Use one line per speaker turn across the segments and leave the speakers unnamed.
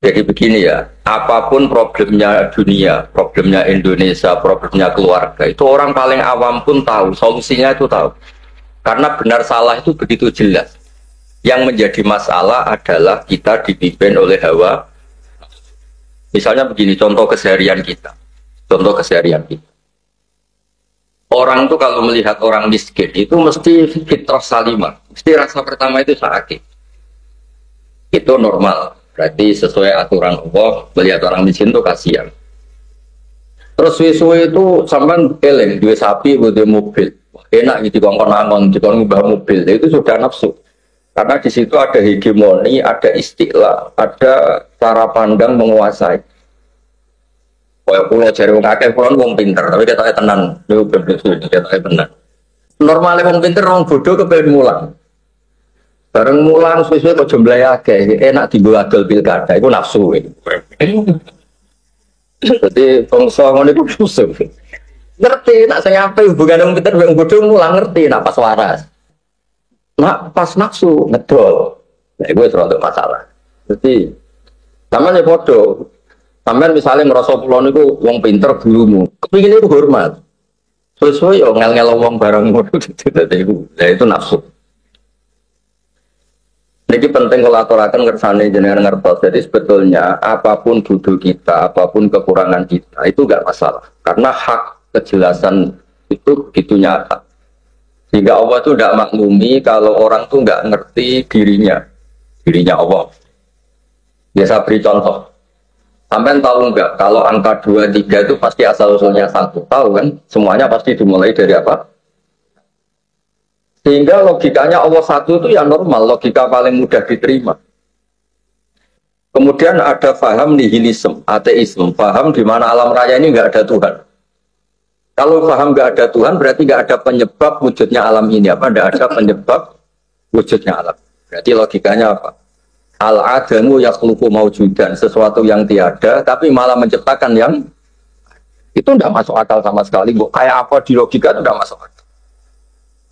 Jadi begini ya, apapun problemnya dunia, problemnya Indonesia, problemnya keluarga, itu orang paling awam pun tahu, solusinya itu tahu. Karena benar salah itu begitu jelas. Yang menjadi masalah adalah kita dipimpin oleh hawa. Misalnya begini, contoh keseharian kita. Contoh keseharian kita. Orang tuh kalau melihat orang miskin, itu mesti fitrah salimah. Mesti rasa pertama itu sakit. Itu normal. Berarti sesuai aturan Allah, melihat orang miskin itu kasihan. Terus suwe-suwe itu sampai eling, dua sapi, dua mobil. Enak gitu, kongkon-angon, ngubah mobil. Itu sudah nafsu. Karena di situ ada hegemoni, ada istilah, ada cara pandang menguasai. Kayak pulau jari wong akeh, pulau wong pinter, tapi kita tenan. Itu kita tenan. Normalnya wong pinter, wong bodoh kepengen mulang. Bareng mulang sesuai kok jumlahnya akeh, enak dibawa adol pilkada, itu nafsu. Jadi bangsa ngono iku nafsu. Ngerti nak saya apa hubungan wong pinter wong bodoh mulang ngerti nak pas waras. Nak pas nafsu ngedol. Nah iku terus masalah. Jadi sampeyan bodoh. Sampeyan misalnya ngerasa kula niku wong pinter gurumu, kepingin itu hormat. Sesuai yo ngel-ngel wong bareng ngono dadi iku. Lah itu nafsu. Jadi penting kalau aturakan kersane jenengan ngertos. Jadi sebetulnya apapun duduk kita, apapun kekurangan kita itu enggak masalah. Karena hak kejelasan itu begitu nyata. Sehingga Allah itu tidak maklumi kalau orang itu enggak ngerti dirinya Allah. Biasa beri contoh. Sampai tahu enggak kalau angka 2, 3 itu pasti asal-usulnya 1. Tahu kan? Semuanya pasti dimulai dari apa? Sehingga logikanya Allah satu itu ya normal, logika paling mudah diterima. Kemudian ada faham nihilisme, ateisme, faham di mana alam raya ini nggak ada Tuhan. Kalau faham nggak ada Tuhan berarti nggak ada penyebab wujudnya alam ini, apa? Nggak ada penyebab wujudnya alam. Berarti logikanya apa? Al-adamu yakhluqu mawjudan, sesuatu yang tiada tapi malah menciptakan yang itu tidak masuk akal sama sekali. Kayak apa di logika itu tidak masuk akal.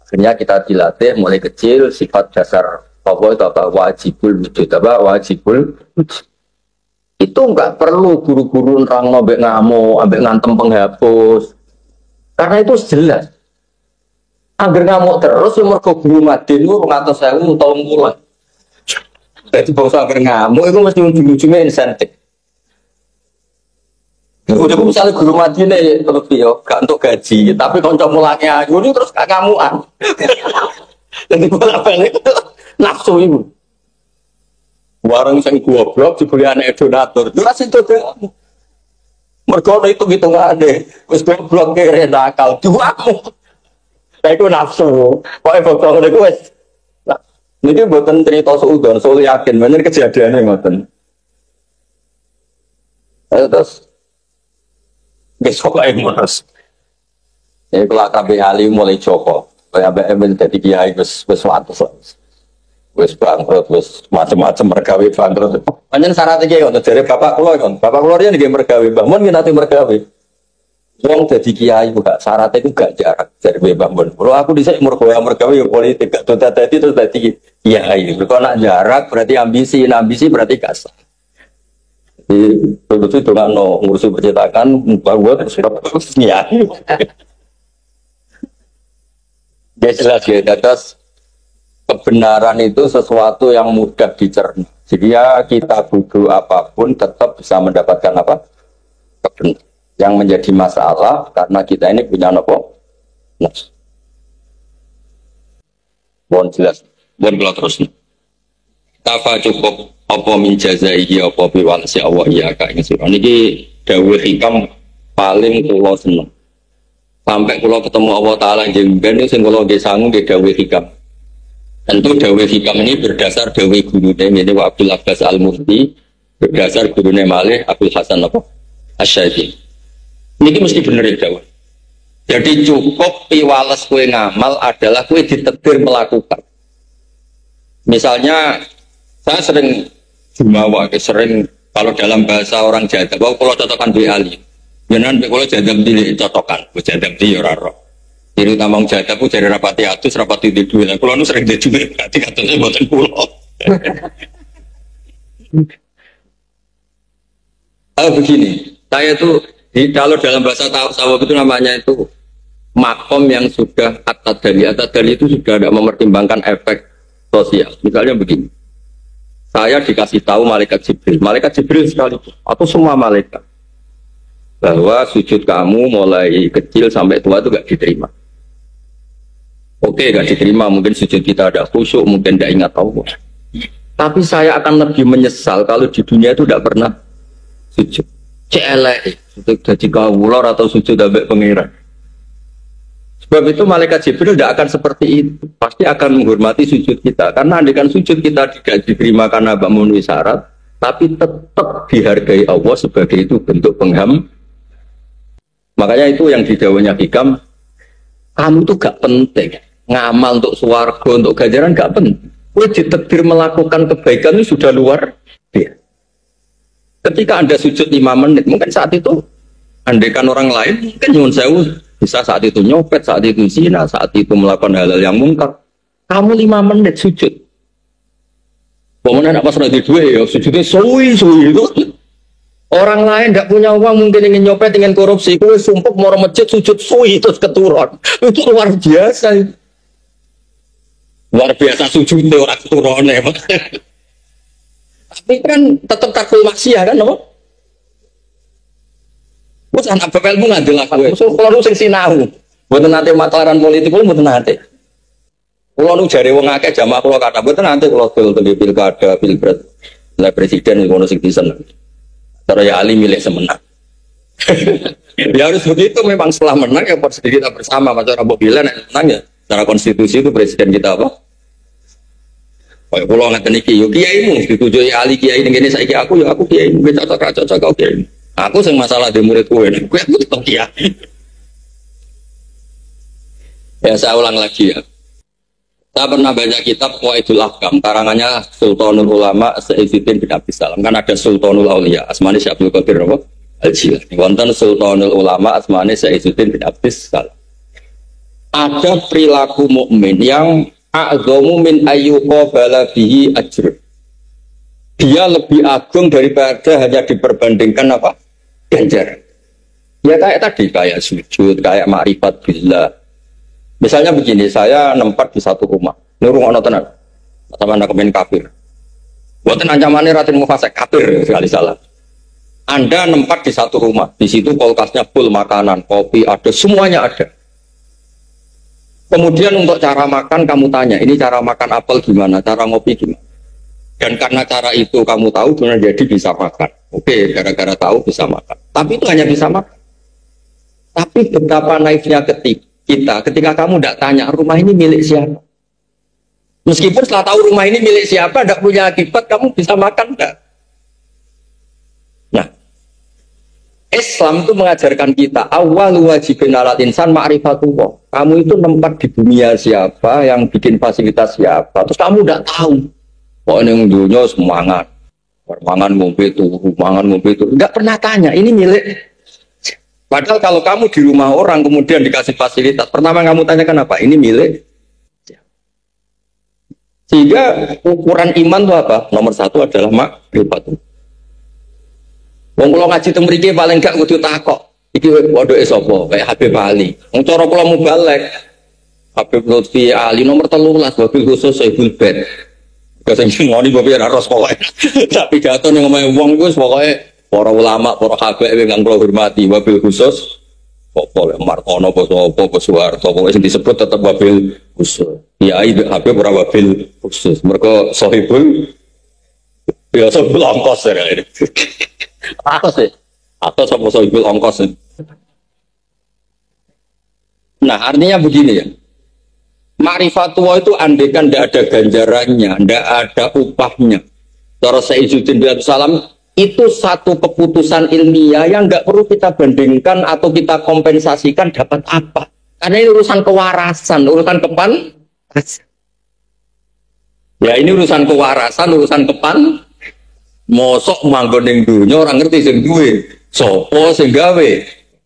Akhirnya kita dilatih mulai kecil sifat dasar Allah itu apa? Wajibul wujud, apa? Wajibul wujud. Itu enggak perlu guru-guru nerang ambek ngamuk, ambek ngantem penghapus. Karena itu jelas. Angger ngamuk terus yang mergo guru madin itu 100.000 tahun mulai. Jadi bangsa angger ngamuk itu mesti ujung-ujungnya insentif. Udah misalnya guru madin ya lebih yo, gak untuk gaji, tapi konco mulanya ini terus gak ngamuan. Jadi bolak-balik nafsu itu. Warung sing goblok dibeli anak donatur. Terus itu deh. Mergo itu gitu enggak ada. Wis goblok kere nakal diwamu. Lah iku nafsu. Pokoke bokong niku wis. Niki mboten cerita suudon, soal yakin bener kejadiane ngoten. Terus besok lagi mas. Jadi kalau KB Ali mulai Joko, kayak BM jadi kiai wes bangkrut, wes macam-macam mergawe bangkrut. Panjang syaratnya kiai untuk dari bapak keluar kan, bapak keluarnya nih mergawe, bangun kita nanti mergawe. Wong jadi kiai juga syaratnya itu gak jarak dari bangun. Kalau aku di sini mergawe ya politik, gak tuh tadi terus tadi kiai. Kalau nak jarak berarti ambisi berarti kasar. Jadi itu dengan ngurusi percetakan bahwa terus ya. Dia jelas ya, atas kebenaran itu sesuatu yang mudah dicerna. Jadi ya kita butuh apapun tetap bisa mendapatkan apa? Kebenaran. Yang menjadi masalah karena kita ini punya apa? Mohon jelas, mohon kalau terus. Kafa cukup apa min jazaihi apa biwalasi Allah ya kak ini surah ini dawuh hikam paling kula seneng sampai kula ketemu Allah Ta'ala jengben itu sing kula nggih sangu nggih dawuh hikam. Tentu dawuh hikam ini berdasar dawuh gurune ini wa Abdul Abbas Al-Mufti, berdasar gurune malih Abdul Hasan apa Asy-Syadzili. Niki mesti bener ya dawuh. Jadi cukup piwales kowe ngamal adalah kowe ditegur melakukan. Misalnya saya sering jumawa, sering kalau dalam bahasa orang Jawa, bahwa kalau cocokan di Ali, jangan kalau jadam di cocokan, jadam di Yoraro. Jadi tamang jadam pun jadi rapati atus, rapati di dua. Kalau nu sering di dua, berarti katanya buatan pulau. Begini, saya itu kalau dalam bahasa tasawuf itu namanya itu makom yang sudah atadali itu sudah tidak mempertimbangkan efek sosial. Misalnya begini, saya dikasih tahu malaikat Jibril sekalipun atau semua malaikat bahwa sujud kamu mulai kecil sampai tua itu gak diterima. Oke, gak diterima, mungkin sujud kita ada khusyuk, mungkin gak ingat Allah. Tapi saya akan lebih menyesal kalau di dunia itu tidak pernah sujud. Celek, sujud jadi kawulor atau sujud ambek pengiran. Sebab itu malaikat Jibril tidak akan seperti itu. Pasti akan menghormati sujud kita. Karena andaikan sujud kita tidak diterima karena memenuhi syarat, tapi tetap dihargai Allah sebagai itu bentuk pengham. Makanya itu yang didawanya Hikam, kamu tuh gak penting. Ngamal untuk swarga, untuk ganjaran gak penting. Kowe ditakdir melakukan kebaikan itu sudah luar biasa. Ketika Anda sujud 5 menit, mungkin saat itu andaikan orang lain mungkin nyuwun sewu bisa saat itu nyopet, saat itu zina, saat itu melakukan hal-hal yang mungkar. Kamu 5 menit sujud. Pemenang apa sudah dua ya sujudnya suwi itu. Orang lain tidak punya uang mungkin ingin nyopet, ingin korupsi, kowe sumpah mau masjid sujud suwi terus keturun. Itu luar biasa. Luar biasa sujudnya orang keturun ya. Tapi kan tetap takul maksiat kan apa? Wes anak bapelmu ngadil aku. Kalau nu sing sinau, mboten nate matlaran politik kula mboten nate. Kula nu jare wong akeh jamaah kula kata mboten nate kula dol teng pilkada, pilpres. Lah presiden ngono sing diseneng. Cara ya ali milik semenang. Ya harus begitu memang setelah menang ya sedikit kita bersama macam Rabu Bilan menang ya. Secara konstitusi itu presiden kita apa? Kayak pulau ngeten iki yo kiaimu ditujui ahli kiai ning kene saiki aku ya aku kiai wis cocok kau kiai. Aku sing masalah di murid kowe nek kowe aku tetep kiai. Ya saya ulang lagi ya. Saya pernah baca kitab Qawaidul Ahkam karangannya Sultanul Ulama Saifuddin bin Abdus Salam. Kan ada Sultanul Auliya asmane Syekh Abdul Qadir apa? Al-Jilani. Wonten Sultanul Ulama asmane Saifuddin bin Abdus Salam. Ada perilaku mukmin yang a'zamu min ayyuqabala bihi ajr. Dia lebih agung daripada hanya diperbandingkan apa? Ganjaran. Ya kayak tadi, kayak sujud, kayak ma'rifat billah. Misalnya begini, saya nempat di satu rumah. Ini rumah tenan. Sama anak kemen kafir. Buatan ancamannya Raden Mufasek kafir sekali salah. Anda nempat di satu rumah. Di situ kulkasnya full makanan, kopi ada, semuanya ada. Kemudian untuk cara makan kamu tanya, ini cara makan apel gimana, cara ngopi gimana. Dan karena cara itu kamu tahu, kemudian jadi bisa makan. Oke, gara-gara tahu bisa makan. Tapi itu hanya bisa makan. Tapi betapa naifnya ketika kamu tidak tanya rumah ini milik siapa. Meskipun setelah tahu rumah ini milik siapa, tidak punya akibat, kamu bisa makan tidak? Nah, Islam itu mengajarkan kita awal wajibin alat insan ma'rifatullah. Kamu itu nempat di dunia siapa, yang bikin fasilitas siapa, terus kamu tidak tahu. Kok ini dunia semangat, mangan ngombe itu, nggak pernah tanya ini milik. Padahal kalau kamu di rumah orang kemudian dikasih fasilitas, pertama kamu tanyakan apa? Ini milik. Sehingga ukuran iman itu apa? Nomor satu adalah ma'rifatullah. Wong kula ngaji teng mriki paling gak kudu takok. Iki wodoke sapa? Kayak Habib Ali. Wong cara kula mubalek. Habib Lutfi Ali nomor 13 wabil khusus Saiful Bed. Sing ngoni bae ora ros pokoke. Tak pidato ning omahe wong wis pokoke para ulama, para habaib kang kula hormati wabil khusus apa Martono apa sapa Suharto pokoke sing disebut tetep wabil khusus. Kiai Habib ora wabil khusus. Mergo sahibul biasa ongkos ya. Atau sama sohibul ongkos. Nah artinya begini ya, ma'rifatullah itu andaikan tidak ada ganjarannya, tidak ada upahnya. Cara Saifuddin bin Abdus Salam itu satu keputusan ilmiah yang nggak perlu kita bandingkan atau kita kompensasikan dapat apa. Karena ini urusan kewarasan, urusan kepantasan. Ya ini urusan kewarasan, urusan mosok manggon ning dunya ora ngerti sing duwe sapa sing gawe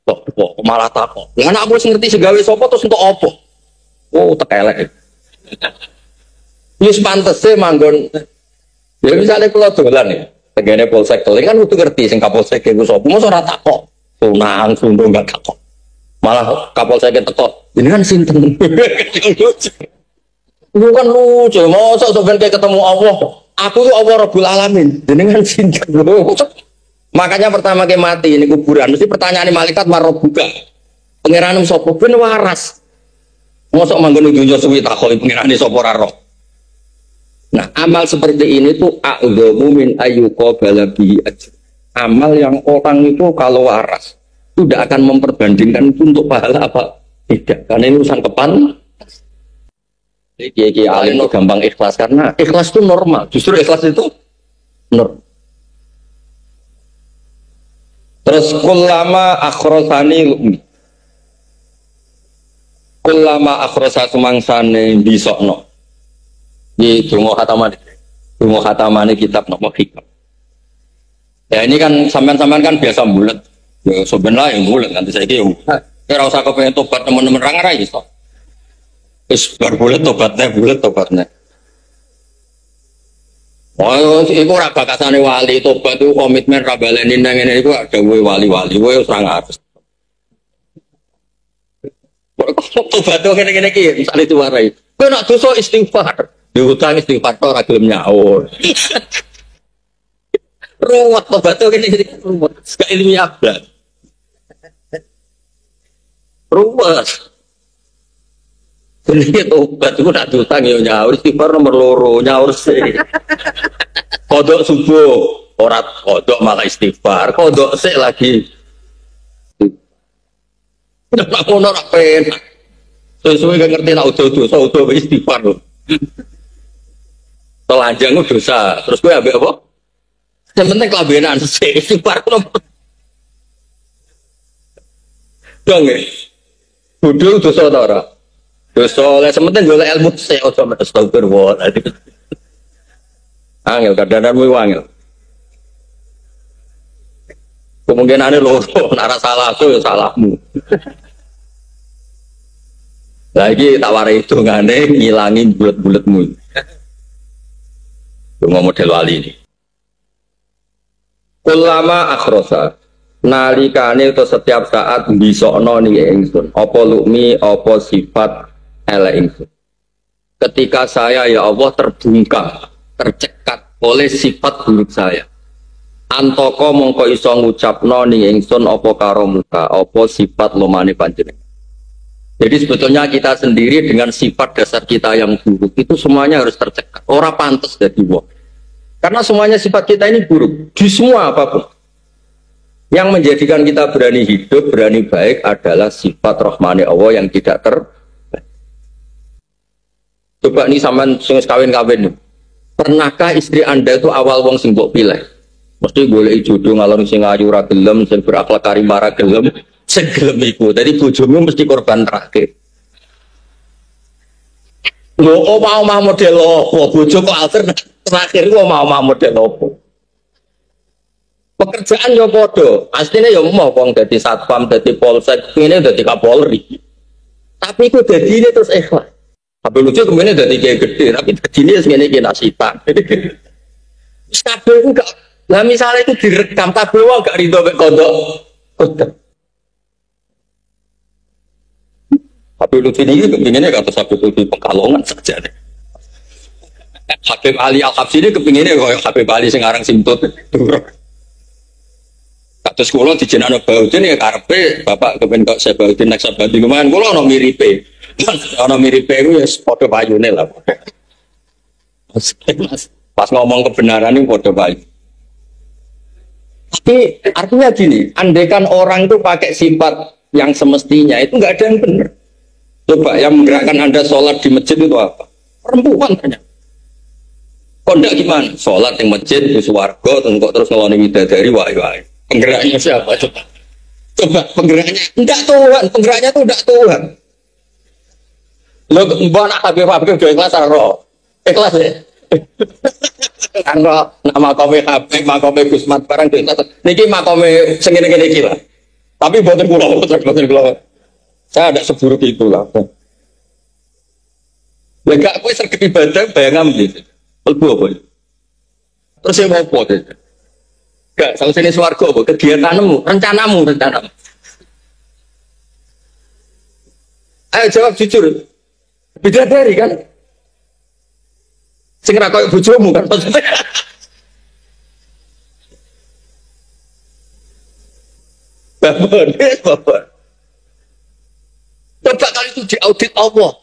kok malah takok lha nek aku wis ngerti sing gawe sapa terus entuk apa tekelek wis pantese manggon ya misalnya kula dolan ya Tegene polsek Keling kan kudu ngerti sing kapolsek iku sapa. Mosok ora takok. Tunang sundo enggak takok. Malah kapolsek teko. Ini kan sinten. Lu kan lucu, mosok sampeyan ketemu Allah. Aku tuh Allah Rabbul Alamin. Jenengan sinten. Makanya pertama ke mati ini kuburan mesti pertanyaan malaikat marobuka. Pangeranmu sapa ben waras. Mosok manggon dunya suwi takoki pangerane sapa ora roh. Nah, amal seperti ini tuh a'dhamu min ayyuqabala bihi ajr. Amal yang orang itu kalau waras tidak akan memperbandingkan itu untuk pahala apa tidak, karena ini urusan kepan. Jadi alim itu gampang ikhlas karena ikhlas itu normal. Justru ikhlas itu normal. Terus kullama akhrosani lumi. Kullama akhrosa sumangsane bisokno. Di dungo khatamane kitab nomor hikam. Ya ini kan sampean-sampean kan biasa bulat. Ya sebenarnya yang bulat nanti saya kira. Ora usah kepengen tobat teman-teman ra iso. Wis bar bulat tobatnya. Oh, iku ora bakasane wali tobat itu komitmen ra baleni nang ngene iku ada wali-wali kowe ora ngarep. Tobat kok ngene-ngene iki misale diwarai. Kowe nak dosa istighfar. Diutang istighfar ora gelem nyaur. Ruwet tobat ngene-ngene ruwet. Gak ilmiah blas. Ruwet. Jadi tobat itu nak diutang ya nyaur istighfar nomor loro nyaur sih. Kodok subuh ora kodok malah istighfar. Kodok sik lagi. Nek ngono ora pen. Sesuai gak ngerti nak udah istighfar lho. Telanjang itu dosa. Terus gue ambil apa? Yang penting kelabenan sih. Istighfar nomor. Dong ya. Bodoh dosa atau ora? Dosa oleh sementing golek ilmu sih. Ojo astagfirullah. Angel kadang-kadang wangel. Kemungkinannya loro. Nara salahku ya salahmu. Lagi tawarai itu ngane ngilangin bulat-bulatmu. Cuma model wali ini. Ulama akhrosa nalikane itu setiap saat bisokno ning ingsun. Apa lukmi, apa sifat elek ingsun. Ketika saya ya Allah terbungkam, tercekat oleh sifat buruk saya. Antoko mongko iso ngucapno ning ingsun apa karo muka, apa sifat lomane panjenengan. Jadi sebetulnya kita sendiri dengan sifat dasar kita yang buruk itu semuanya harus tercekat. Orang pantas jadi wong. Karena semuanya sifat kita ini buruk. Di semua apapun. Yang menjadikan kita berani hidup, berani baik adalah sifat rahmani Allah yang tidak Coba nih sampean sing kawin-kawin. Pernahkah istri Anda itu awal wong sing mbok pilih? Mesti golek jodoh ngalor sing ayu ra gelem, sing berakhlak karim ra gelem. Segelem iku, dari bojomu mesti korban terakhir. Lo mau model apa? Bojo kok alternatif terakhir lo mau model apa? Pekerjaan yo podo, aslinya yo mau wong dadi satpam, dadi polsek, ini dadi kapolri. Tapi iku dadi ini terus ikhlas. Tapi lucu kemudian dadi kayak gede, tapi dadi ini ngene iki nasitan. Wis kabeh ku gak. Lah misalnya itu direkam kabeh wae gak rido mek kodok. Habib Lutfi ini kepinginnya kata Habib Lutfi Pekalongan saja deh. Habib Ali Al-Habsi ini kepinginnya kayak Habib Ali sekarang simput. Kata sekolah di Jenana Baudin ya karpe bapak kepingin kok saya Baudin nak sabadi kemarin kalau ono miripe, itu ya foto bayune lah. Pas ngomong kebenaran ini foto bayu. Tapi artinya gini, andaikan orang itu pakai sifat yang semestinya itu nggak ada yang benar. Coba yang menggerakkan Anda sholat di masjid itu apa? Perempuan tanya. Kok enggak gimana? Sholat di masjid di swarga terus ngeloni widadari wahai. Penggeraknya siapa? Coba penggeraknya enggak Tuhan, penggeraknya itu enggak Tuhan. Lo mbak nak habib udah ikhlas roh. Ikhlas ya? Karena nama kome habib, makome Gusmat barang ikhlas. Niki makome sengene-ngene iki lah. Tapi boten kula. Saya ada seburuk itulah. Lega aku sergap ibadah bayangan gitu. Pelbu apa? Terus saya mau apa? Gak, sausine swarga apa? Kegiatanmu, rencanamu. Ayo jawab jujur. Bidadari kan? Sing ra koyo bojomu kan maksudnya. Babon. Coba kali itu diaudit Allah.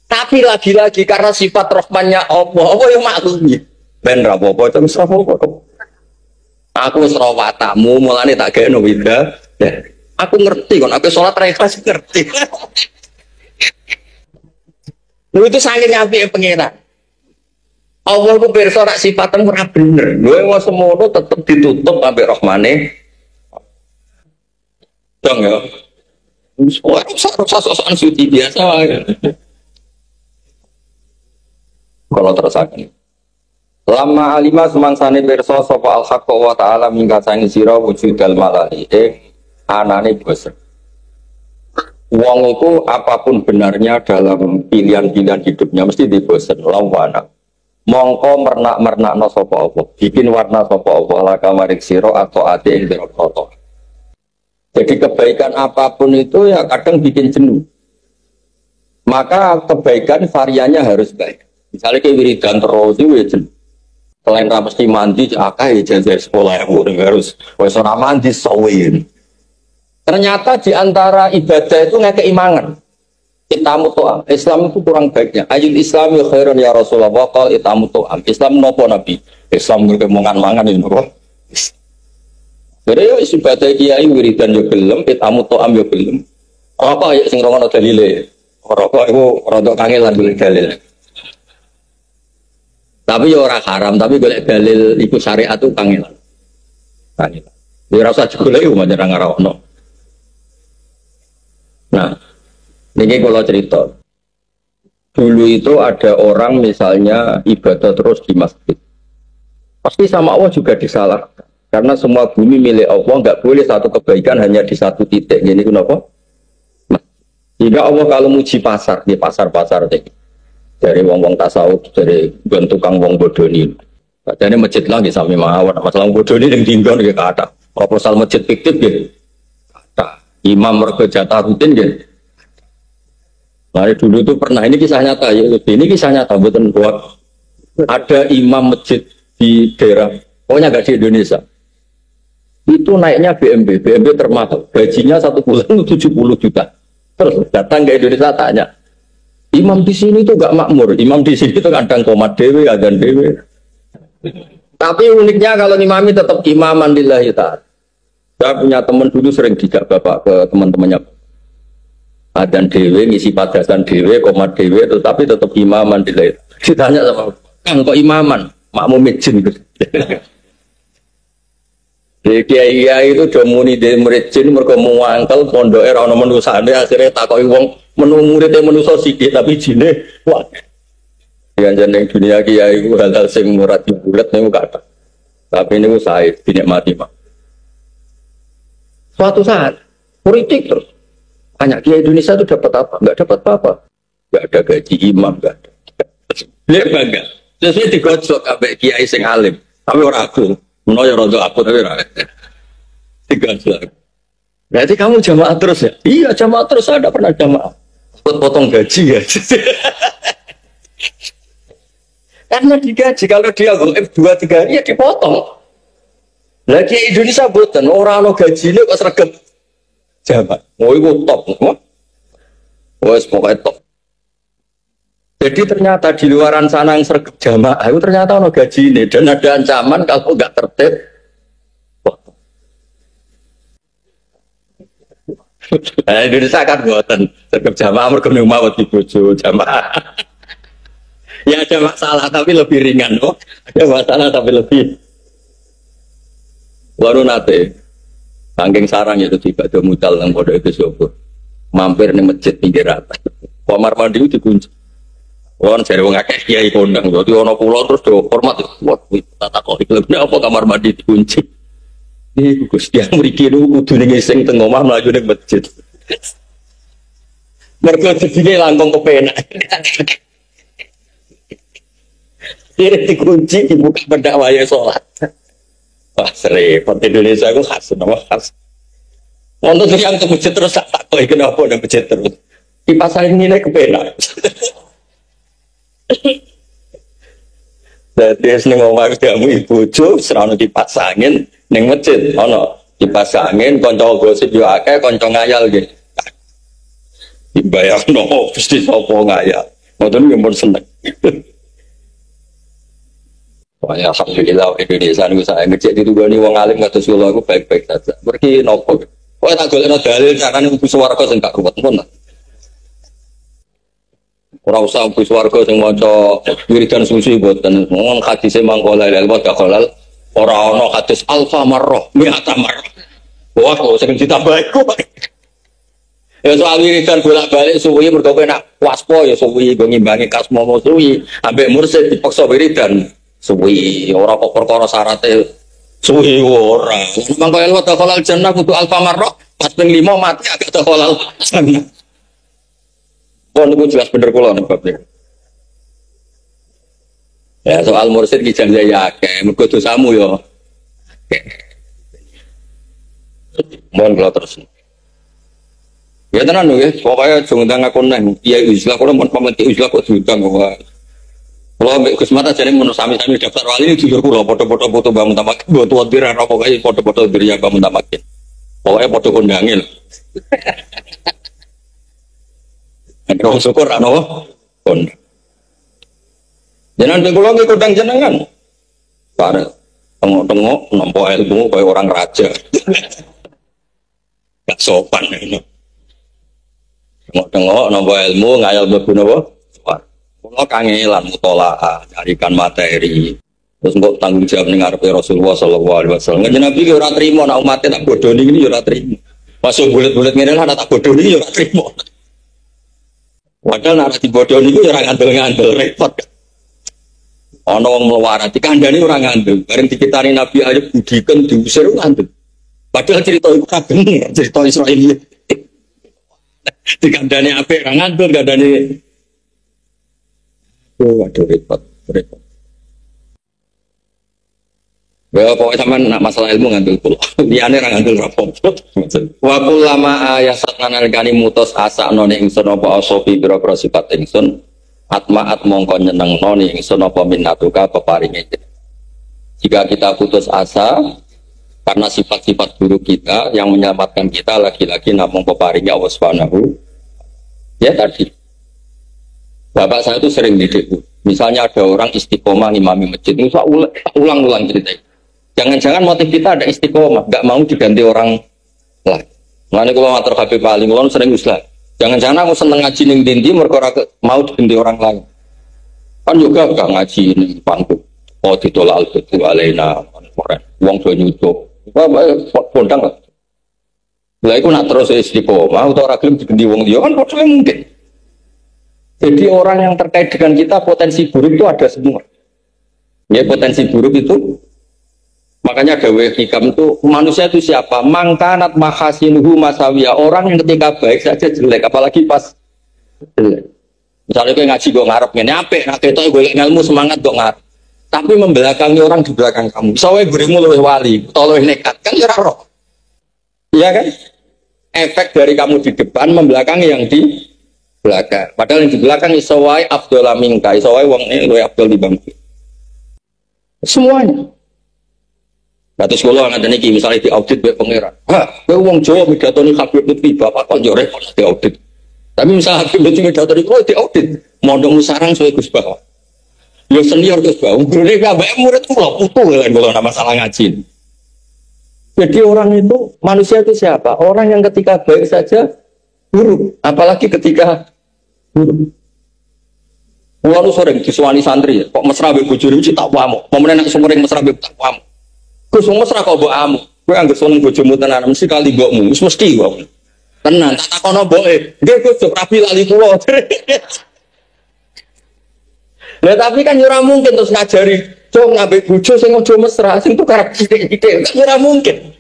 Tapi lagi-lagi karena sifat rahmannya Allah, apa yang maklumi? Ben ra apa-apa terus apa. Aku wis rawatamu, mulane tak gawe wida. Aku ngerti kon, aku sholat ra ikhlas ngerti. Lu itu saking apike pengira. Allah ku pirsa rak sifatmu ora bener. Lho wong semono tetep ditutup ambek rahmane. Dong ya. Sosokan suci biasa wae. Kalau terusakan. Lama alima semangsane pirsa sapa al-haqq wa ta'ala mingkasani sira wujudal malali anane bos. Wong itu apapun benarnya dalam pilihan-pilihan hidupnya mesti dibosen lawana. Mongko mernak-mernakno sapa apa, bikin warna sapa apa laka marik sira atau ati ing dhewe. Jadi kebaikan apapun itu ya kadang bikin jenuh. Maka kebaikan variannya harus baik. Misalnya kayak wiridan terus itu ya jenuh. Selain mesti mandi, akai jajar sekolah yang harus wes ora mandi sawin. Ternyata di antara ibadah itu nggak keimangan. Itamu to'am. Islam itu kurang baiknya. Ayul Islami khairan ya Rasulullah. Qal itamu to'am. Islam nopo Nabi. Islam mangan ini nopo. Jadi ya ibadah kiai wiridan yo gelem, itamu to'am yo gelem. Apa ya sing rono dalile? Rokok itu rodok kangelan dalil. Tapi ya orang haram, tapi golek dalil iku syariat itu kangelan. Kangelan. Ya rasa golek yo manjang ngarono. Nah, ini kalau cerita. Dulu itu ada orang misalnya ibadah terus di masjid. Pasti sama Allah juga disalahkan. Karena semua bumi milik Allah, nggak boleh satu kebaikan hanya di satu titik. Jadi kenapa? Jika Allah kalau muji pasar, di pasar-pasar dari wong-wong tasawuf, dari tukang wong bodoni. Jadi masjid lagi sampai mawar. Masalah bodoni yang tinggal di kata. Proposal masjid fiktif gitu. Kata imam mergo jatah rutin gitu. Nah dulu itu pernah, ini kisah nyata ya, ini kisah nyata bukan buat ada imam masjid di daerah, pokoknya nggak di Indonesia. Itu naiknya BMW termahal, gajinya 1 bulan 70 juta. Terus datang ke Indonesia tanya, imam di sini tuh nggak makmur, imam di sini tuh kadang komat dewe, adzan dewe. Tapi uniknya kalau imami tetap imaman lillahi ta'ala. Saya punya teman dulu sering dijak bapak ke teman-temannya. Adzan dewe, ngisi padasan dewe, komat dewe, tapi tetap imaman lillahi. Ditanya sama, Kang kok imaman? Makmum jin. Kiai itu udah muni dari murid jin mereka muangkel pondok era ono menusane akhirnya takoki wong menu muridnya menuso sikit tapi jine wah yang jeneng dunia kiai itu hal-hal sing murad bulat nih kata tapi ini saya dinikmati pak suatu saat politik terus banyak kiai Indonesia itu dapat apa nggak dapat apa nggak ada gaji imam nggak ada lihat bangga terus digosok kabeh kiai sing alim tapi orang aku menolong rodo aku tapi rakyat. Tiga juta. Berarti kamu jamaah terus ya? Iya jamaah terus, saya tidak pernah jamaah. Potong gaji ya. Karena digaji kalau dia golep 2-3 hari ya dipotong. Lagi Indonesia boten orang no gaji ini kok seragam jamaah. Oh itu top, wes pokoknya top. Jadi ternyata di luaran sana yang sergap jamaah itu ternyata ono gaji ini dan ada ancaman kalau nggak tertib. Nah, Indonesia kan buatan sergap jamaah mergem mawat di bojo jamaah. Ya ada masalah tapi lebih ringan loh. Ada masalah tapi lebih. Baru nate Sangking sarang itu tiba ada mutal yang pada itu sopo mampir nih masjid pinggir rata. Kamar mandi itu dikunci. Orang cari wong akeh kiai kondang, berarti ono pulau terus do hormat. Wah, tata kok iklimnya apa kamar mandi dikunci? Ini gugus dia mriki niku kudu ning sing teng omah mlayu ning masjid. Mergo jedine langkung kepenak. Ini dikunci dibuka pendak wayahe salat. Wah, serempet Indonesia itu khas, nama khas. Untuk yang ke masjid terus tak kok kenapa ada masjid terus. Kipas angin ini kepenak. Jadi seneng ngomong kamu ibu jo, serana kipas angin neng masjid, ono kipas angin, konco gosip yo akeh, konco ngayal gitu. Dibayar no, pasti sopo ngayal. Ngoten nggih pun seneng. Wah, alhamdulillah Indonesia niku saya ngecek ditugani wong alim kados kula aku baik-baik saja. Mergi nopo. Kok tak golekno dalil carane mlebu swarga sing gak ruwet pun. Ora usah mlebu swarga sing maca wiridan suci mboten. Wong hadise mangko la ilaha illallah dakhalal ora ana hadis alfa marrah, mi'ata marrah. Wah, kok sing ditambahi kok. Ya soal wiridan bolak-balik suwi mergo nak waspo ya suwi go ngimbangi kasmo suwi ambek mursid dipaksa wiridan. Suwi ora kok perkara syarate suwi ora. Mangko elwa dakhalal jannah kudu alfa marrah, pas ping 5 mati agak dakhalal jannah. Oh niku jelas bener kula nek bab niku. Ya soal mursid ki janji ya akeh, mergo dosamu yo. Mohon kula terus. Ya tenan lho ya, pokoke aja ngundang aku nang Kiai Islam kula mun pameti Islam kok diundang kok. Kalau Mbak Gus Mata jadi menurut sami-sami daftar wali ini jujur kulo foto-foto bangun tamak buat tuan tiran apa kayak foto-foto diri yang bangun tamakin pokoknya foto kondangil kalau syukur ano kondang jangan tengok lagi kondang jenengan para tengok-tengok nampak ilmu kayak orang raja gak sopan ini tengok-tengok nampak ilmu ngayal berguna kalau kangelan mutolaah, carikan materi, terus mbok tanggung jawab ning ngarepe Rasulullah sallallahu alaihi wasallam. Nggih Nabi ki ora trimo nek umatnya tak bodoni iki ora trimo. Masuk bulet-bulet ngene lah tak bodoni ora trimo. Padahal nek dibodoni iku ora ngandel-ngandel repot. Ana wong mluwara dikandani ora ngandel, bareng dikitani Nabi Ayub budiken diusir ngandel. Padahal cerita iku kagem cerita Israil. Dikandani apik ora ngandel, kandani waduh repot. Ya pokoknya sama nak masalah ilmu ngambil pulau. Diane ra ngambil rapot. Wa kullama ayasat nalikane mutus asa none ingsun apa asofi biro-biro sifat ingsun atmaat mongko nyenengno ingsun apa minatuka peparinge. Jika kita putus asa karena sifat-sifat buruk kita yang menyelamatkan kita lagi-lagi namung peparinge Allah Subhanahu ya tadi. Bapak saya itu sering didikku. Misalnya ada orang istiqomah ngimami masjid, itu saya ulang-ulang cerita. Jangan-jangan motif kita ada istiqomah, nggak mau diganti orang lain. Mengenai kalau matur Habib paling, kalau sering usaha. Jangan-jangan aku seneng ngaji ning dindi, mereka mau diganti orang lain. Kan juga gak ngaji ning panggung. Oh ditolak al-betu alaina, uang dua nyucuk. Pondang lah. Lah itu nak terus istiqomah, atau orang gelem diganti uang dia kan kok mungkin. Jadi orang yang terkait dengan kita potensi buruk itu ada semua. Ya potensi buruk itu makanya gawe hikam itu manusia itu siapa? Mangkanat mahasinuhu masawiya, orang yang ketika baik saja jelek, apalagi pas jelek. Misalnya kayak ngaji gue ngarep ngene apik, nek ketok golek ilmu semangat gue ngarep. Tapi membelakangi orang di belakang kamu. Soale gurimu luwih wali, utawa luwih nekat kan ya ora roh. Iya kan? Efek dari kamu di depan membelakangi yang di belakang. Padahal yang di belakang isowai Abdul Aminka, isowai wong ini luwe Abdul di bangku. Semuanya. Kata sekolah ada niki misalnya di audit bae pangeran. Hah, kowe wong Jawa midatoni Habib Lutfi bapak kok yo repot di audit. Tapi misalnya Habib Lutfi midatoni kowe di audit, mondong sarang suwe Gus Bah. Yo senior Gus Bah, ngene ka mbak murid kula putu kan kula nama salah ngaji. Jadi orang itu manusia itu siapa? Orang yang ketika baik saja buruk, apalagi ketika buruk. Kulo sering disuwani santri, kok mesra mbek bojone mesti tak wamu. Pemene nek sumring mesra mbek tak wamu. Gus mesra kok mbok amu. Kowe anggere seneng bojomu tenan mesti kali mbokmu, wis mesti kok. Tenan, tak takono mboke. Nggih Gus, rapi lali kula. Lah tapi kan ora mungkin terus ngajari, "Cok ngambek bojo sing aja mesra, sing tukar sithik-sithik." Kan ora mungkin.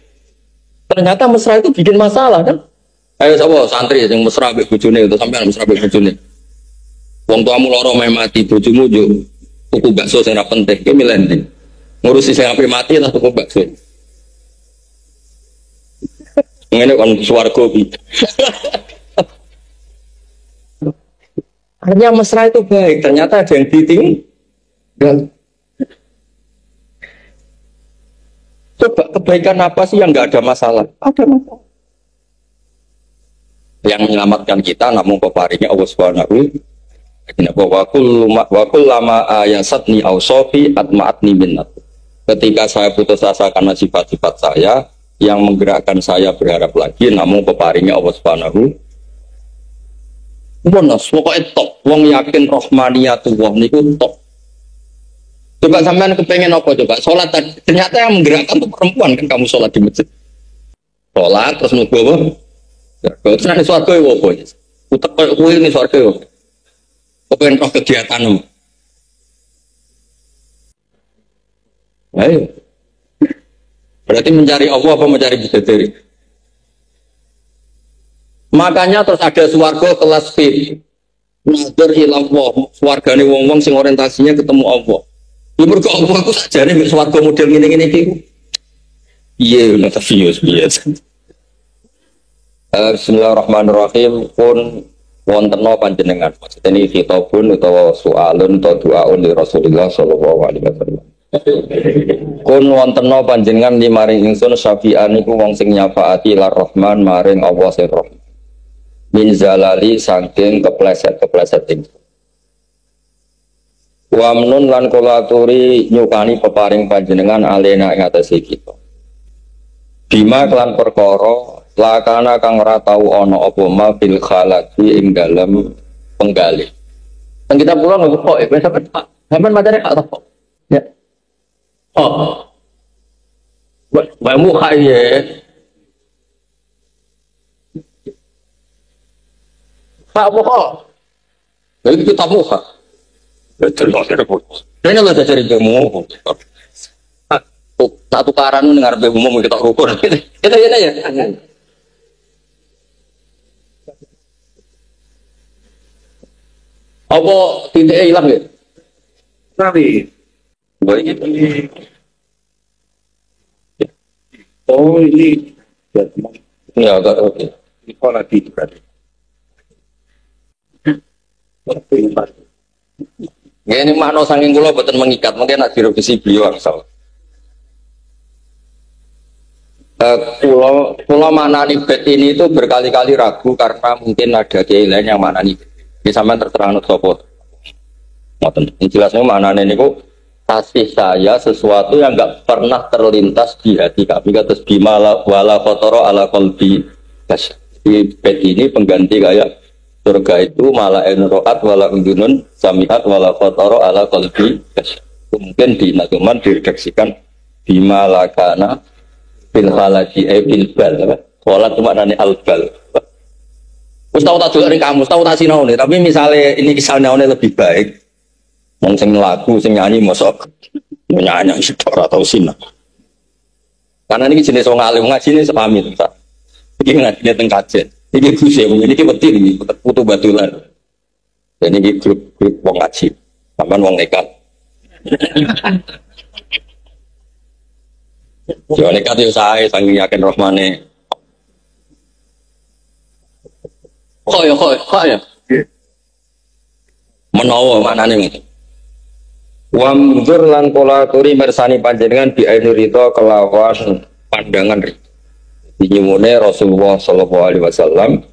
Ternyata mesra itu bikin masalah kan? Ayo sapa santri sing mesra mbek bojone itu sampean mesra mbek bojone. Wong tuamu lara meh mati bojomu yo tuku bakso sing ora penting, ki milih ndi? Ngurusi sing ape mati ta tuku bakso. Ngene kon swarga piye. Artinya mesra itu baik, ternyata ada yang ditinggal. Coba kebaikan apa sih yang nggak ada masalah? Ada masalah. Yang menyelamatkan kita namun peparingnya Allah Subhanahu wa kullama ayasatni ausofi atma'atni minnat. Ketika saya putus asa karena sifat-sifat saya yang menggerakkan saya berharap lagi namun peparingnya Allah Subhanahu bonus pokoknya top wong yakin rahmaniyatullah niku top. Coba sampean kepengen apa coba sholat ternyata yang menggerakkan tuh perempuan kan kamu sholat di masjid sholat terus nunggu apa terus nanti suarga ya apa utek kowe ini suarga ya kepengen roh kegiatanmu ayo berarti mencari Allah apa mencari bidadari. Makanya terus ada swarga kelas VIP. Nazar ilallah, swargane wong-wong sing orientasinya ketemu Allah. Ya mergo Allah ku sajane mek swarga model ngene-ngene iki. Iya, nata fius biasa. Bismillahirrahmanirrahim. Pun wonten panjenengan. Ini khitabun utawa soalun utawa doaun li Rasulillah sallallahu alaihi wasallam. Kun wonten panjenengan li maring ingsun syafi'an iku wong sing nyafaati lar Rahman maring Allah sing Rahman. Min zalali saking kepleset ing. Wa menun lan kula aturi nyukani peparing panjenengan alena ing atase kita. Bima kelan perkara lakana kang ora tau ana apa ma fil khalaqi ing dalem penggali. Teng kita pulang kok sampean macane gak tau. Ya. Oh. Wa muka ya. Pak Muka, jadi kita Muka. Betul lah, ini lo jadi bemu. Tak tukaran dengar bemu kita ukur. Itu ya. Apa titiknya hilang ya?
Nabi.
Ini.
Oh ini.
Ya agak oke.
Ini kok lagi berarti.
Ya ini makna saking kula boten mengikat, mungkin nak direvisi beliau angsal. Kula maknani bed ini itu berkali-kali ragu karena mungkin ada kiai lain yang maknani. Di sampean terserah nut sapa. Ngoten. Jelasnya maknane niku kasih saya sesuatu yang enggak pernah terlintas di hati kami kados bimala wala qatara ala qalbi. Di bed ini pengganti kayak surga itu malah enroat wala undunun samiat wala qatara ala qalbi. Mungkin di nazuman diredaksikan bimalakana bil halaki bil bal. Wala cuma nani albal. Wis tau tak delok ning kamus, tau tak sinaune, tapi misalnya ini kisahnya lebih baik. Wong sing lagu sing nyanyi mosok nyanyi ora tau sinau. Karena ini jenis wong alim ngaji ini sepahami Pak. Iki ngajine teng kajen. Iki guse iki wedi iki putu batulan. Dan ini grup wong ngaji. Sampeyan wong nekat. Yo nekat yo sae saking yakin rahmane. Kok ya. Menawa maknane ngono. Wa mundur lan kula aturi mirsani panjenengan bi ainurita kelawan pandangan ridho. Dinyumune Rasulullah sallallahu alaihi wasallam